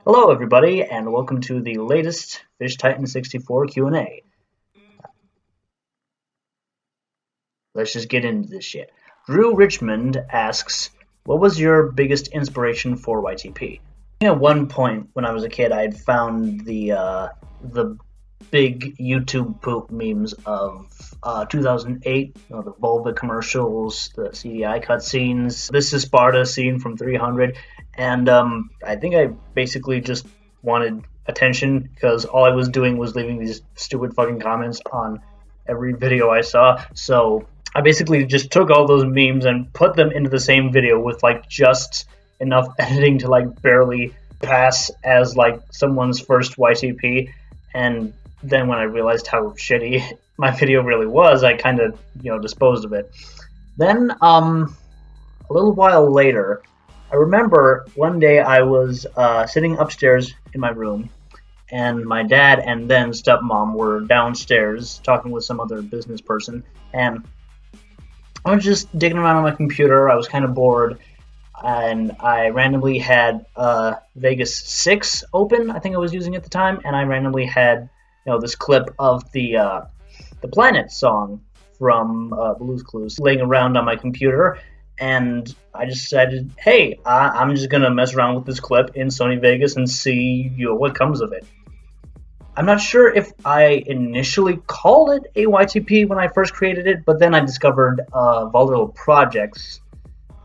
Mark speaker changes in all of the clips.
Speaker 1: Hello everybody, and welcome to the latest FishTitan 64 Q&A. Let's just get into this shit. Drew Richmond asks, what was your biggest inspiration for YTP? At one point when I was a kid, I had found the big YouTube poop memes of 2008, the Volva commercials, the CDI cutscenes, this is Sparta scene from 300, and I think I basically just wanted attention because all I was doing was leaving these stupid fucking comments on every video I saw. So I basically just took all those memes and put them into the same video with like just enough editing to like barely pass as like someone's first YTP. And then when I realized how shitty my video really was, I kind of, disposed of it. Then a little while later, I remember one day I was sitting upstairs in my room, and my dad and then stepmom were downstairs talking with some other business person, and I was just digging around on my computer. I was kind of bored, and I randomly had Vegas 6 open, I think I was using at the time, and I randomly had this clip of the Planet song from Blue's Clues laying around on my computer, and I decided, hey, I'm just gonna mess around with this clip in Sony Vegas and see what comes of it. I'm not sure if I initially called it a YTP when I first created it, but then I discovered Volatile Projects,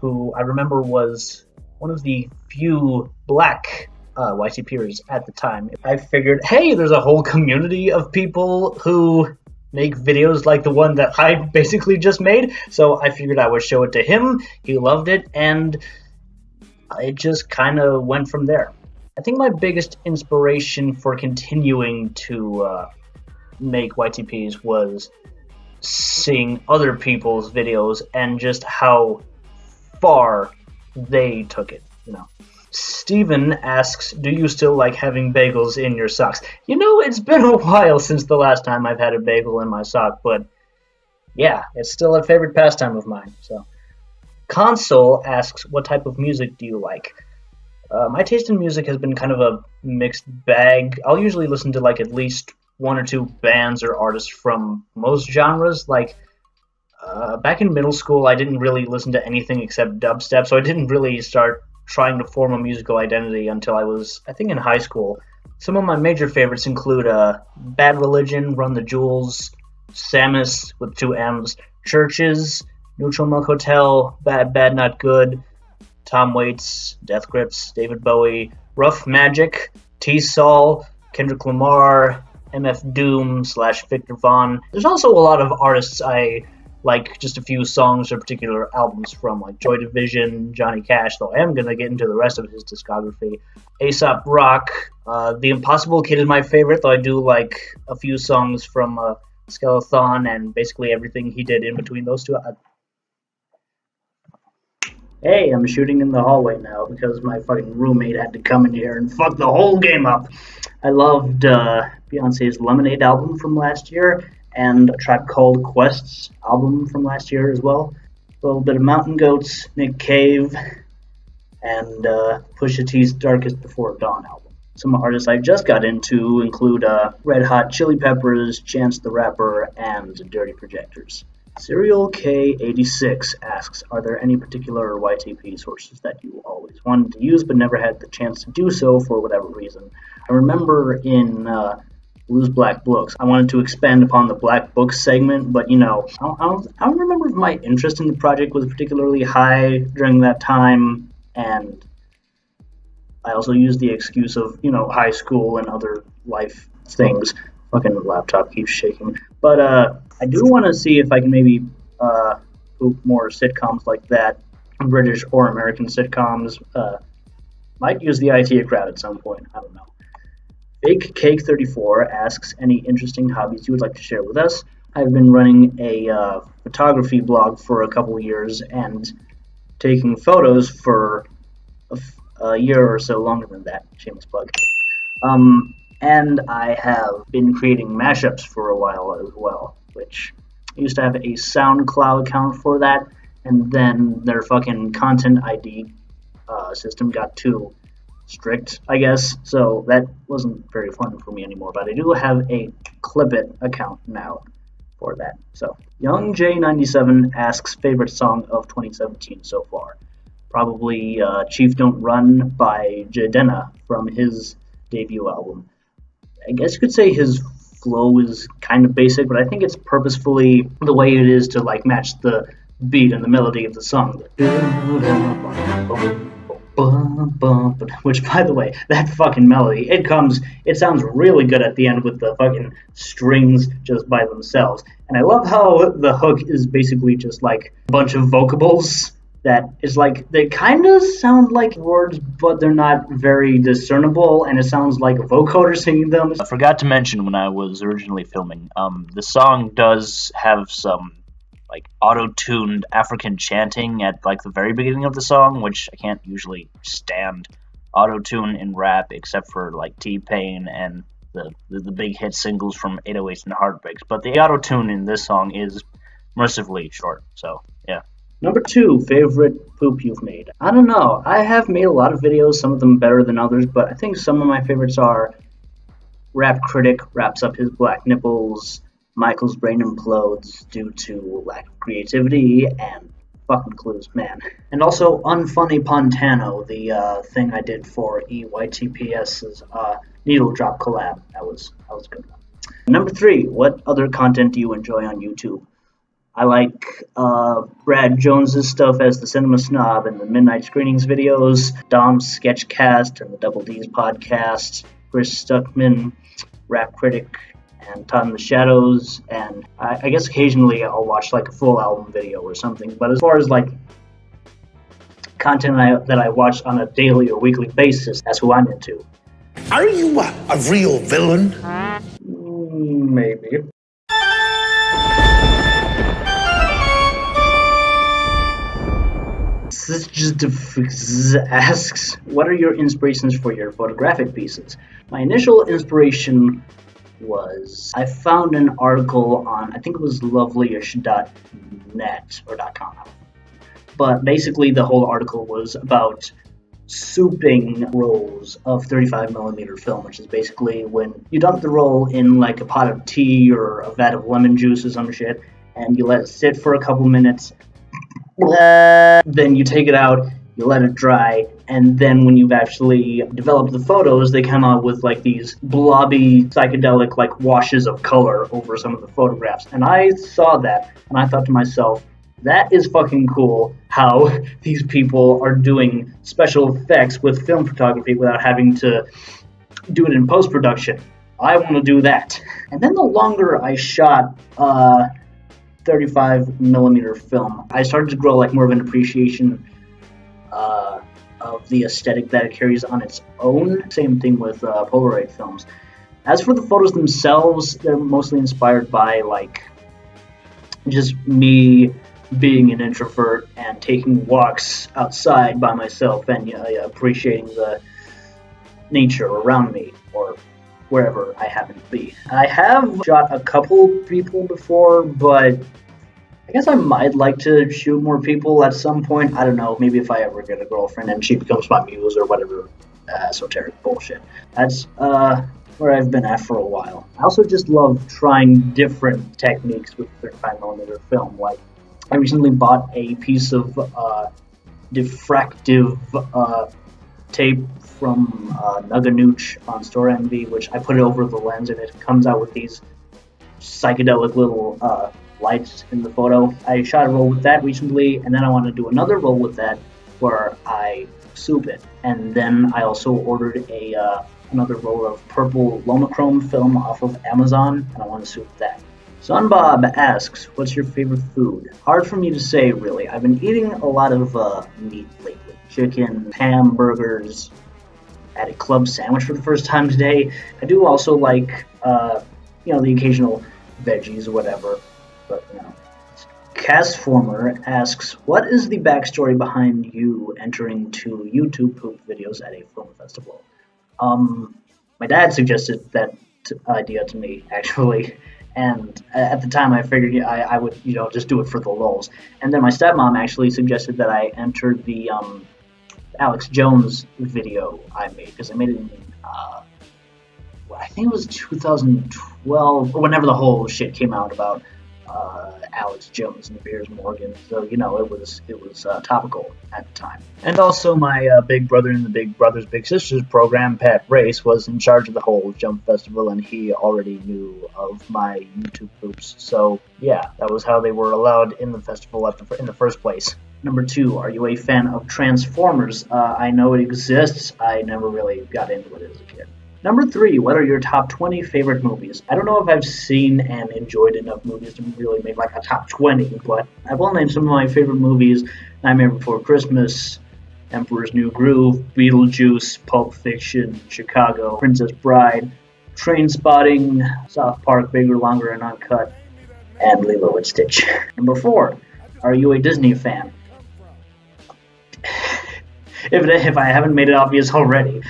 Speaker 1: who I remember was one of the few black YTPers at the time. I figured, hey, there's a whole community of people who make videos like the one that I basically just made, so I figured I would show it to him. He loved it, and it just kind of went from there. I think my biggest inspiration for continuing to make YTPs was seeing other people's videos and just how far they took it, Steven asks, do you still like having bagels in your socks? It's been a while since the last time I've had a bagel in my sock, but yeah, it's still a favorite pastime of mine. So, Console asks, what type of music do you like? My taste in music has been kind of a mixed bag. I'll usually listen to like at least one or two bands or artists from most genres. Like, back in middle school, I didn't really listen to anything except dubstep, so I didn't really start trying to form a musical identity until I was, I think, in high school. Some of my major favorites include Bad Religion, Run the Jewels, Samus with 2 M's, Churches, Neutral Milk Hotel, Bad Bad Not Good, Tom Waits, Death Grips, David Bowie, Rough Magic, T-Sol, Kendrick Lamar, MF Doom / Victor Vaughn. There's also a lot of artists I like, just a few songs or particular albums from, like Joy Division, Johnny Cash, though I am going to get into the rest of his discography. Aesop Rock, The Impossible Kid is my favorite, though I do like a few songs from Skeleton and basically everything he did in between those two. Hey, I'm shooting in the hallway now because my fucking roommate had to come in here and fuck the whole game up. I loved Beyonce's Lemonade album from last year, and A Tribe Called Quest's album from last year as well. A little bit of Mountain Goats, Nick Cave, and Pusha T's Darkest Before Dawn album. Some artists I just got into include Red Hot Chili Peppers, Chance the Rapper, and Dirty Projectors. Serial K86 asks, are there any particular YTP sources that you always wanted to use but never had the chance to do so for whatever reason? I remember in Blue's Black Books, I wanted to expand upon the Black Books segment, but I don't remember if my interest in the project was particularly high during that time, and I also used the excuse of, high school and other life things. Fucking laptop keeps shaking. But I do want to see if I can maybe poop more sitcoms like that, British or American sitcoms. Might use the IT crowd at some point, I don't know. Fake Cake 34 asks, any interesting hobbies you would like to share with us? I've been running a photography blog for a couple years and taking photos for a year or so longer than that. Shameless plug. And I have been creating mashups for a while as well, which I used to have a SoundCloud account for that, and then their fucking content ID system got too strict, I guess, so that wasn't very fun for me anymore. But I do have a Clipit account now for that. So, Young J97 asks favorite song of 2017 so far. Probably Chief Don't Run by Jadena from his debut album. I guess you could say his flow is kind of basic, but I think it's purposefully the way it is to like match the beat and the melody of the song. Which, by the way, that fucking melody, it sounds really good at the end with the fucking strings just by themselves. And I love how the hook is basically just like a bunch of vocables that is like, they kind of sound like words, but they're not very discernible, and it sounds like a vocoder singing them.
Speaker 2: I forgot to mention when I was originally filming, the song does have some like auto-tuned African chanting at like the very beginning of the song, which I can't usually stand auto-tune in rap except for like T-Pain and the big hit singles from 808s and Heartbreaks. But the auto-tune in this song is mercifully short, so yeah.
Speaker 1: Number 2, favorite poop you've made. I don't know. I have made a lot of videos, some of them better than others, but I think some of my favorites are Rap Critic wraps up his black nipples, Michael's brain implodes due to lack of creativity, and fucking clues, man. And also Unfunny Pontano, the thing I did for EYTPS's Needle Drop collab. That was a good one. Number 3, what other content do you enjoy on YouTube? I like Brad Jones's stuff as the Cinema Snob and the Midnight Screenings videos, Dom's Sketchcast and the Double D's podcast, Chris Stuckman, Rap Critic, and Todd in the Shadows, and I guess occasionally I'll watch like a full album video or something. But as far as like content that I watch on a daily or weekly basis, that's who I'm into.
Speaker 3: Are you a real villain?
Speaker 1: Maybe. Just asks, what are your inspirations for your photographic pieces? My initial inspiration was, I found an article on, I think it was lovelish.net or .com. But basically the whole article was about souping rolls of 35mm film, which is basically when you dump the roll in like a pot of tea or a vat of lemon juice or some shit, and you let it sit for a couple minutes. Then you take it out, you let it dry, and then when you've actually developed the photos, they come out with like these blobby, psychedelic like washes of color over some of the photographs. And I saw that, and I thought to myself, that is fucking cool how these people are doing special effects with film photography without having to do it in post-production. I want to do that. And then the longer I shot 35mm film, I started to grow like more of an appreciation of the aesthetic that it carries on its own. Same thing with Polaroid films. As for the photos themselves, they're mostly inspired by like just me being an introvert and taking walks outside by myself and appreciating the nature around me or wherever I happen to be. I have shot a couple people before, but I guess I might like to shoot more people at some point. I don't know, maybe if I ever get a girlfriend and she becomes my muse or whatever esoteric bullshit. That's where I've been at for a while. I also just love trying different techniques with 35mm film. Like, I recently bought a piece of diffractive tape from Nuganooch on Store Envy, which I put it over the lens and it comes out with these psychedelic little lights in the photo. I shot a roll with that recently, and then I want to do another roll with that where I soup it. And then I also ordered another roll of purple Lomachrome film off of Amazon, and I want to soup that. Sunbob asks, what's your favorite food? Hard for me to say, really. I've been eating a lot of meat lately. Chicken, hamburgers, had a club sandwich for the first time today. I do also like, the occasional veggies or whatever, but, Castformer asks, what is the backstory behind you entering 2 YouTube poop videos at a film festival? My dad suggested that idea to me, actually. And at the time, I figured I would, just do it for the lulz. And then my stepmom actually suggested that I enter the Alex Jones video I made, because I made it in, I think it was 2012, or whenever the whole shit came out about Alex Jones and Piers Morgan. So it was topical at the time. And also, my Big Brother and the Big Brothers Big Sisters program, Pat Race, was in charge of the whole Jump Festival, and he already knew of my YouTube poops. So yeah, that was how they were allowed in the festival in the first place. Number 2, are you a fan of Transformers? I know it exists. I never really got into it as a kid. Number 3, what are your top 20 favorite movies? I don't know if I've seen and enjoyed enough movies to really make like a top 20, but I will name some of my favorite movies: Nightmare Before Christmas, Emperor's New Groove, Beetlejuice, Pulp Fiction, Chicago, Princess Bride, Trainspotting, South Park, Bigger, Longer, and Uncut, and Lilo and Stitch. Number 4, are you a Disney fan? if I haven't made it obvious already.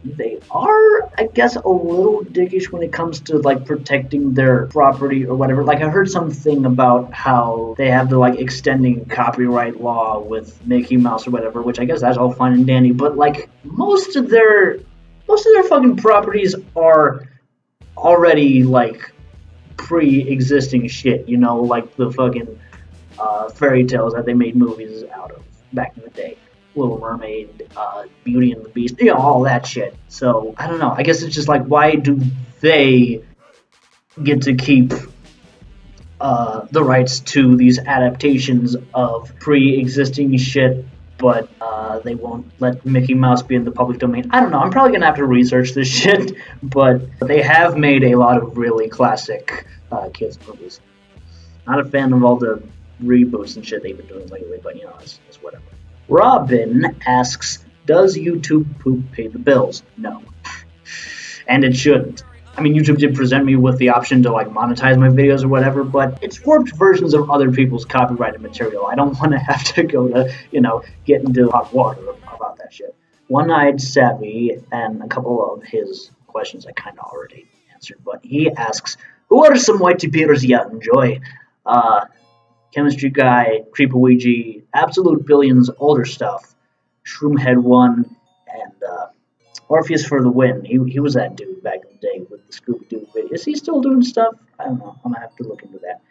Speaker 1: They are, I guess, a little dickish when it comes to like protecting their property or whatever. Like, I heard something about how they have the like extending copyright law with Mickey Mouse or whatever, which I guess that's all fine and dandy. But like most of their fucking properties are already like pre-existing shit. Like the fucking fairy tales that they made movies out of back in the day. Little Mermaid, Beauty and the Beast, all that shit. So, I don't know. I guess it's just like, why do they get to keep the rights to these adaptations of pre-existing shit, but they won't let Mickey Mouse be in the public domain? I don't know. I'm probably going to have to research this shit, but they have made a lot of really classic kids movies. Not a fan of all the reboots and shit they've been doing lately, but it's whatever. Robin asks, does YouTube poop pay the bills? No. And it shouldn't. I mean, YouTube did present me with the option to like monetize my videos or whatever, but it's warped versions of other people's copyrighted material. I don't want to have to go to, get into hot water about that shit. One-Eyed Savvy, and a couple of his questions I kind of already answered, but he asks, who are some whitey peers you enjoy? Chemistry Guy, Creepawigi, Absolute Billions, older stuff, Shroomhead 1, and Orpheus for the Win. He was that dude back in the day with the Scooby-Doo video. Is he still doing stuff? I don't know. I'm going to have to look into that.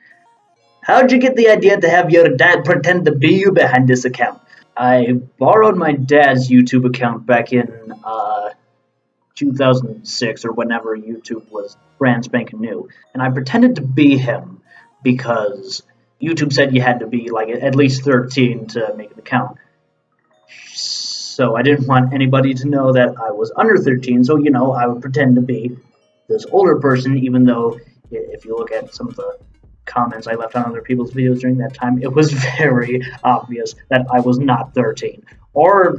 Speaker 1: How'd you get the idea to have your dad pretend to be you behind this account? I borrowed my dad's YouTube account back in 2006 or whenever YouTube was brand spanking new. And I pretended to be him because YouTube said you had to be like at least 13 to make an account. So I didn't want anybody to know that I was under 13, so I would pretend to be this older person, even though if you look at some of the comments I left on other people's videos during that time, it was very obvious that I was not 13 or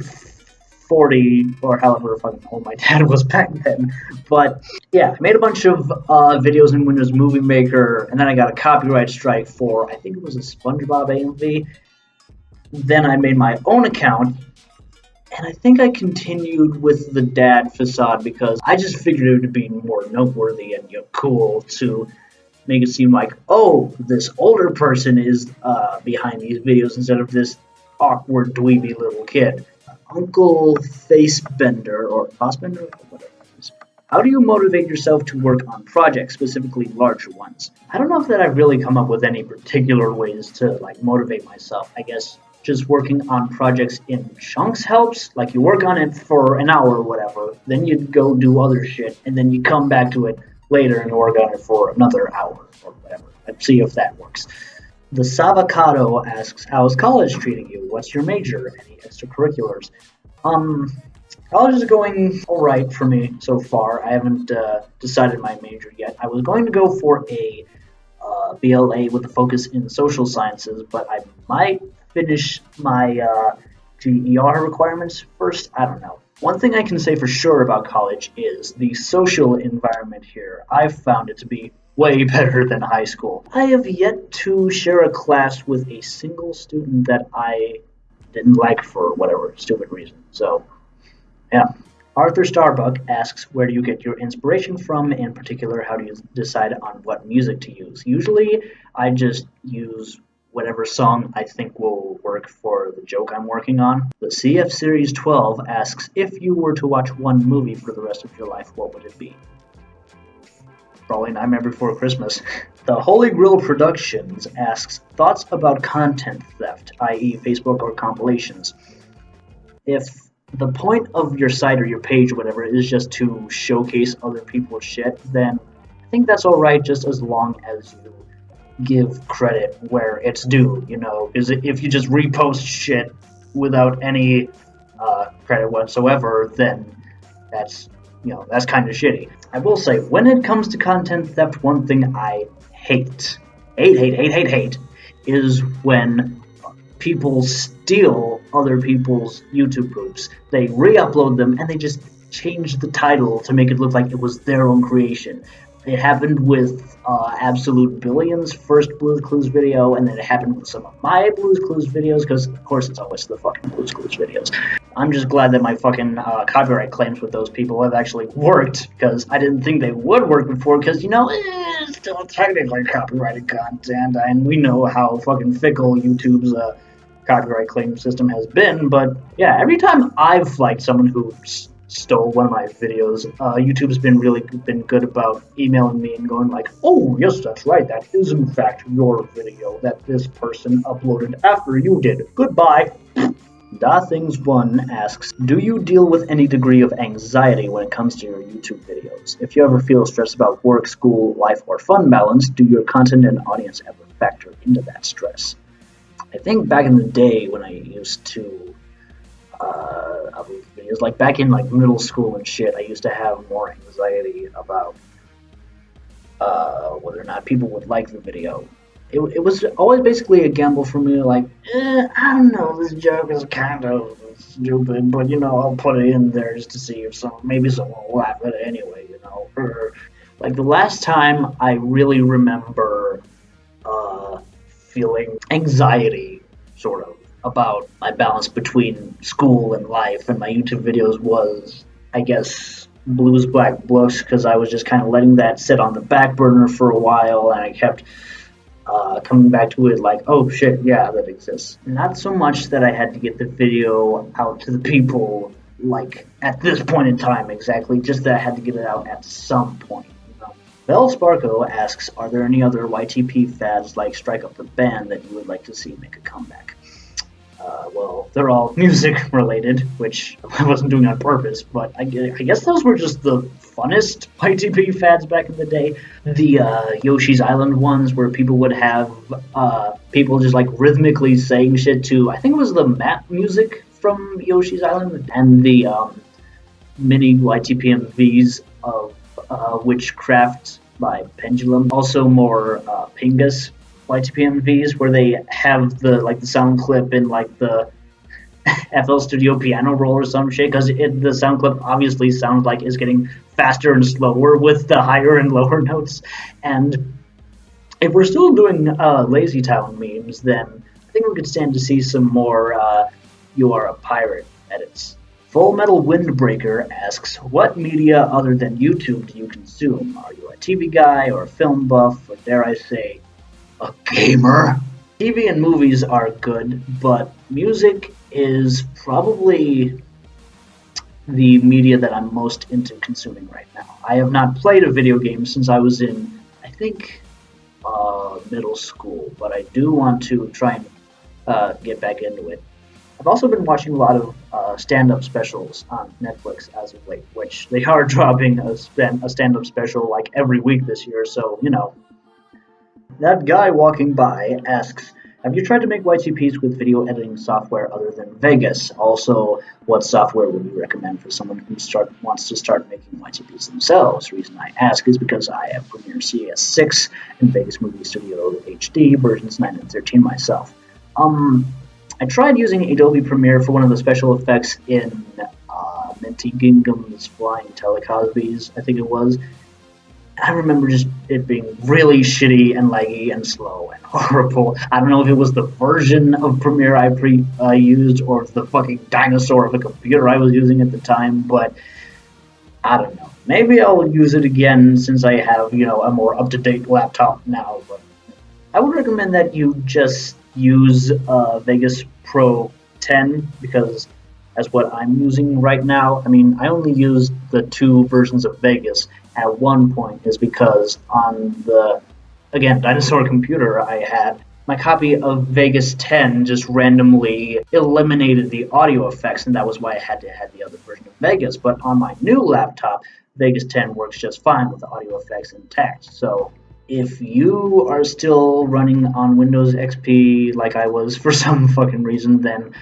Speaker 1: 40 or however fucking old my dad was back then. But yeah, I made a bunch of videos in Windows Movie Maker, and then I got a copyright strike for, I think it was a SpongeBob AMV. Then I made my own account, and I think I continued with the dad facade because I just figured it would be more noteworthy and cool to make it seem like, oh, this older person is behind these videos instead of this awkward dweeby little kid. Uncle Facebender, or Fassbender, or whatever it is. How do you motivate yourself to work on projects, specifically larger ones? I don't know if that I've really come up with any particular ways to like motivate myself. I guess just working on projects in chunks helps. Like, you work on it for an hour or whatever, then you go do other shit, and then you come back to it later and work on it for another hour or whatever. Let's see if that works. The Savocado asks, how's college treating you? What's your major? Any extracurriculars? College is going alright for me so far. I haven't decided my major yet. I was going to go for a BLA with a focus in social sciences, but I might finish my GER requirements first. I don't know. One thing I can say for sure about college is the social environment here. I've found it to be way better than high school. I have yet to share a class with a single student that I didn't like for whatever stupid reason. So, yeah. Arthur Starbuck asks, where do you get your inspiration from? In particular, how do you decide on what music to use? Usually, I just use whatever song I think will work for the joke I'm working on. The CF Series 12 asks, if you were to watch one movie for the rest of your life, what would it be? Probably Nightmare Before Christmas. The Holy Grail Productions asks, thoughts about content theft, i.e. Facebook or compilations. If the point of your site or your page or whatever is just to showcase other people's shit, then I think that's alright just as long as you give credit where it's due, because if you just repost shit without any credit whatsoever, then that's kind of shitty. I will say, when it comes to content theft, one thing I hate, is when people steal other people's YouTube groups. They re-upload them and they just change the title to make it look like it was their own creation. It happened with Absolute Billion's first Blue's Clues video, and then it happened with some of my Blue's Clues videos, because of course it's always the fucking Blue's Clues videos. I'm just glad that my fucking copyright claims with those people have actually worked, because I didn't think they would work before, because, it's still technically copyrighted content, and we know how fucking fickle YouTube's copyright claim system has been. But yeah, every time I've flagged someone who stole one of my videos, YouTube's been good about emailing me and going like, oh yes, that's right, that is in fact your video that this person uploaded after you did. Goodbye. Da Things1 asks, do you deal with any degree of anxiety when it comes to your YouTube videos? If you ever feel stressed about work, school, life, or fun balance, do your content and audience ever factor into that stress? I think back in the day when I used to upload videos, like back in like middle school and shit, I used to have more anxiety about whether or not people would like the video. It was always basically a gamble for me, like, I don't know, this joke is kind of stupid, but I'll put it in there just to see if maybe someone will laugh at it anyway, Like the last time I really remember feeling anxiety, sort of, about my balance between school and life and my YouTube videos was, I guess, Blues Black Books, because I was just kind of letting that sit on the back burner for a while, and I kept coming back to it like, oh shit, yeah, that exists. Not so much that I had to get the video out to the people, like, at this point in time exactly, just that I had to get it out at some point. Bell Sparko asks, are there any other YTP fads like Strike Up the Band that you would like to see make a comeback? Well, they're all music related, which I wasn't doing on purpose, but I guess those were just the funnest YTP fads back in the day. The Yoshi's Island ones, where people would have people just like rhythmically saying shit to, I think it was the map music from Yoshi's Island, and the mini YTPMVs of Witchcraft by Pendulum. Also more Pingus YTPMVs, where they have the sound clip in like the FL Studio piano roll or some shit, because the sound clip obviously sounds like it's getting faster and slower with the higher and lower notes. And if we're still doing Lazy Town memes, then I think we could stand to see some more You Are a Pirate edits. Full Metal Windbreaker asks, what media other than YouTube do you consume? Are you a TV guy or a film buff, or dare I say, a gamer? TV and movies are good, but music is probably the media that I'm most into consuming right now. I have not played a video game since I was in, I think, middle school, but I do want to try and get back into it. I've also been watching a lot of stand-up specials on Netflix as of late, which they are dropping a stand-up special like every week this year, so, That guy walking by asks, have you tried to make YTPs with video editing software other than Vegas? Also, what software would you recommend for someone who wants to start making YTPs themselves? The reason I ask is because I have Premiere CS6 and Vegas Movie Studio HD versions 9 and 13 myself. I tried using Adobe Premiere for one of the special effects in Minty Gingham's Flying Telecosbies, I think it was. I remember just it being really shitty and laggy and slow and horrible. I don't know if it was the version of Premiere I used or the fucking dinosaur of a computer I was using at the time, but I don't know. Maybe I'll use it again since I have, a more up-to-date laptop now. But I would recommend that you just use Vegas Pro 10 because that's what I'm using right now. I mean, I only used the 2 versions of Vegas at one point, is because on the, again, dinosaur computer I had, my copy of Vegas 10 just randomly eliminated the audio effects, and that was why I had to have the other version of Vegas. But on my new laptop, Vegas 10 works just fine with the audio effects intact. So if you are still running on Windows XP like I was for some fucking reason, then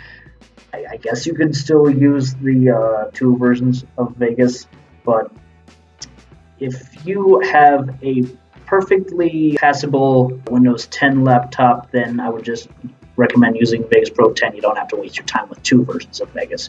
Speaker 1: I guess you could still use the 2 versions of Vegas. But if you have a perfectly passable Windows 10 laptop, then I would just recommend using Vegas Pro 10. You don't have to waste your time with 2 versions of Vegas.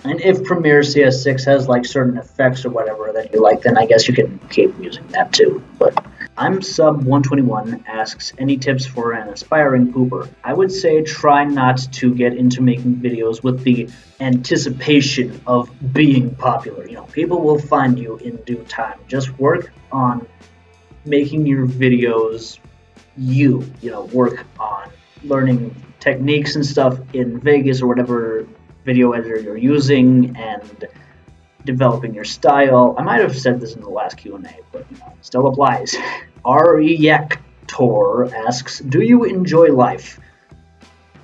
Speaker 1: And if Premiere CS6 has like certain effects or whatever that you like, then I guess you can keep using that too. But I'm Sub 121 asks, any tips for an aspiring pooper? I would say try not to get into making videos with the anticipation of being popular. You know, people will find you in due time. Just work on making your videos work on learning techniques and stuff in Vegas or whatever video editor you're using, and developing your style. I might have said this in the last Q&A, but it still applies. Ariaktor asks, do you enjoy life?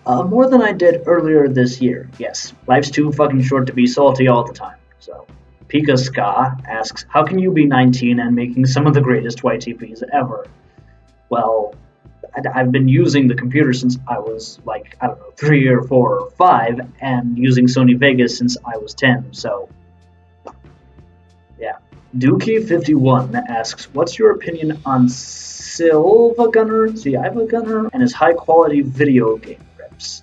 Speaker 1: More than I did earlier this year. Yes, life's too fucking short to be salty all the time. So, Pika Ska asks, how can you be 19 and making some of the greatest YTPs ever? Well, I've been using the computer since I was like, I don't know, 3 or 4 or 5, and using Sony Vegas since I was 10, so yeah. Dookie51 asks, what's your opinion on Silva Gunner and his high quality video game rips?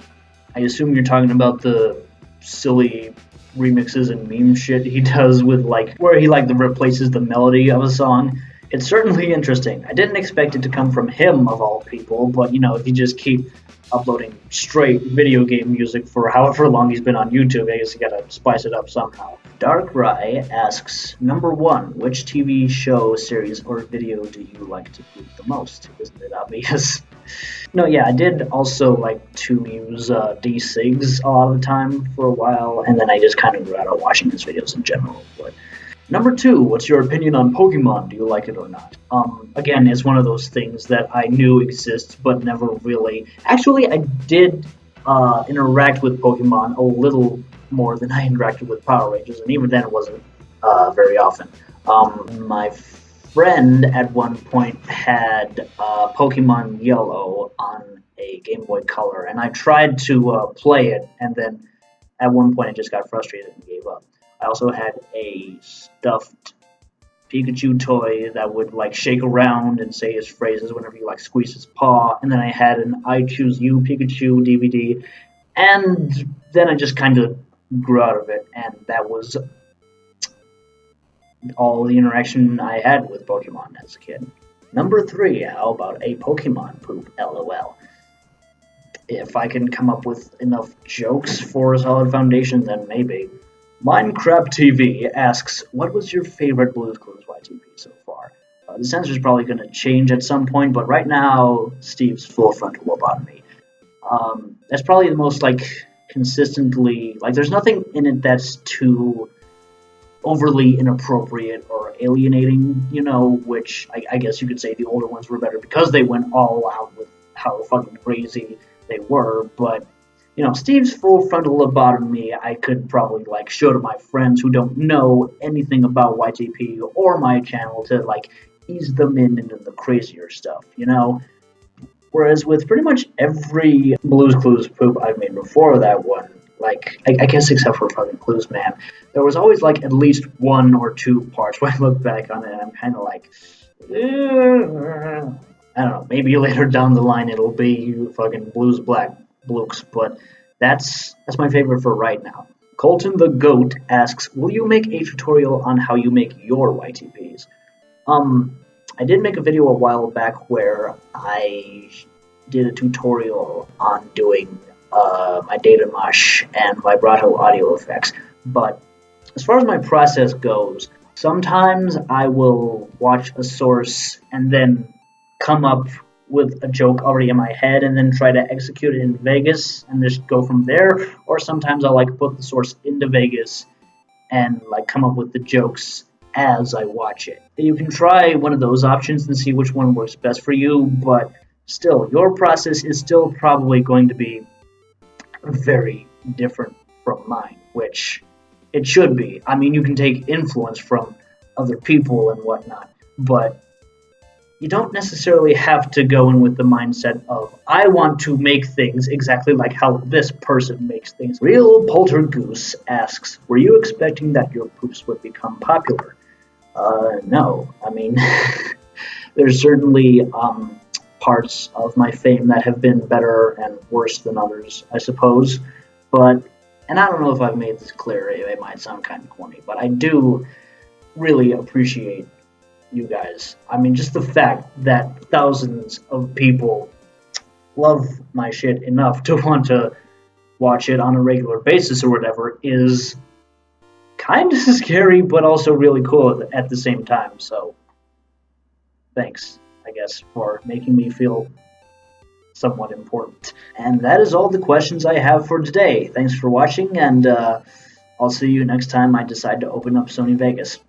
Speaker 1: I assume you're talking about the silly remixes and meme shit he does with like, where he like replaces the melody of a song. It's certainly interesting. I didn't expect it to come from him, of all people, but if you just keep uploading straight video game music for however long he's been on YouTube, I guess you gotta spice it up somehow. Dark Rye asks, number 1, which TV show, series, or video do you like to poop the most? Isn't it obvious? No, yeah, I did also like to use D-Sigs a lot of the time for a while, and then I just kind of grew out of watching his videos in general, but number 2, what's your opinion on Pokemon? Do you like it or not? Again, it's one of those things that I knew exists, but never really. Actually, I did interact with Pokemon a little more than I interacted with Power Rangers, and even then it wasn't very often. My friend at one point had Pokemon Yellow on a Game Boy Color, and I tried to play it, and then at one point I just got frustrated and gave up. I also had a stuffed Pikachu toy that would like shake around and say his phrases whenever you like squeeze his paw. And then I had an I Choose You Pikachu DVD. And then I just kind of grew out of it. And that was all the interaction I had with Pokemon as a kid. Number 3, how about a Pokemon poop? LOL. If I can come up with enough jokes for a solid foundation, then maybe. Minecraft TV asks, what was your favorite Blue's Clues YTP so far? The answer is probably going to change at some point, but right now, Steve's full frontal lobotomy. That's probably the most, consistently, there's nothing in it that's too overly inappropriate or alienating, which I guess you could say the older ones were better because they went all out with how fucking crazy they were, but Steve's full frontal lobotomy, I could probably show to my friends who don't know anything about YTP or my channel to ease them into the crazier stuff, Whereas with pretty much every Blue's Clues poop I've made before that one, I guess except for fucking Clues Man, there was always at least 1 or 2 parts where I look back on it and I'm kind of I don't know, maybe later down the line it'll be fucking Blues Black Blukes, but that's my favorite for right now. Colton the Goat asks, will you make a tutorial on how you make your YTPs? I did make a video a while back where I did a tutorial on doing my data mush and vibrato audio effects, but as far as my process goes, sometimes I will watch a source and then come up with a joke already in my head and then try to execute it in Vegas and just go from there. Or sometimes I'll like put the source into Vegas and like come up with the jokes as I watch it. You can try one of those options and see which one works best for you, but still, your process is still probably going to be very different from mine, which it should be. I mean, you can take influence from other people and whatnot, but you don't necessarily have to go in with the mindset of, I want to make things exactly like how this person makes things. Real Poltergoose asks, were you expecting that your poofs would become popular? No. I mean, there's certainly parts of my fame that have been better and worse than others, I suppose. But, and I don't know if I've made this clear, it might sound kind of corny, but I do really appreciate you guys. I mean, just the fact that thousands of people love my shit enough to want to watch it on a regular basis or whatever is kind of scary, but also really cool at the same time. So, thanks, I guess, for making me feel somewhat important. And that is all the questions I have for today. Thanks for watching, and I'll see you next time I decide to open up Sony Vegas.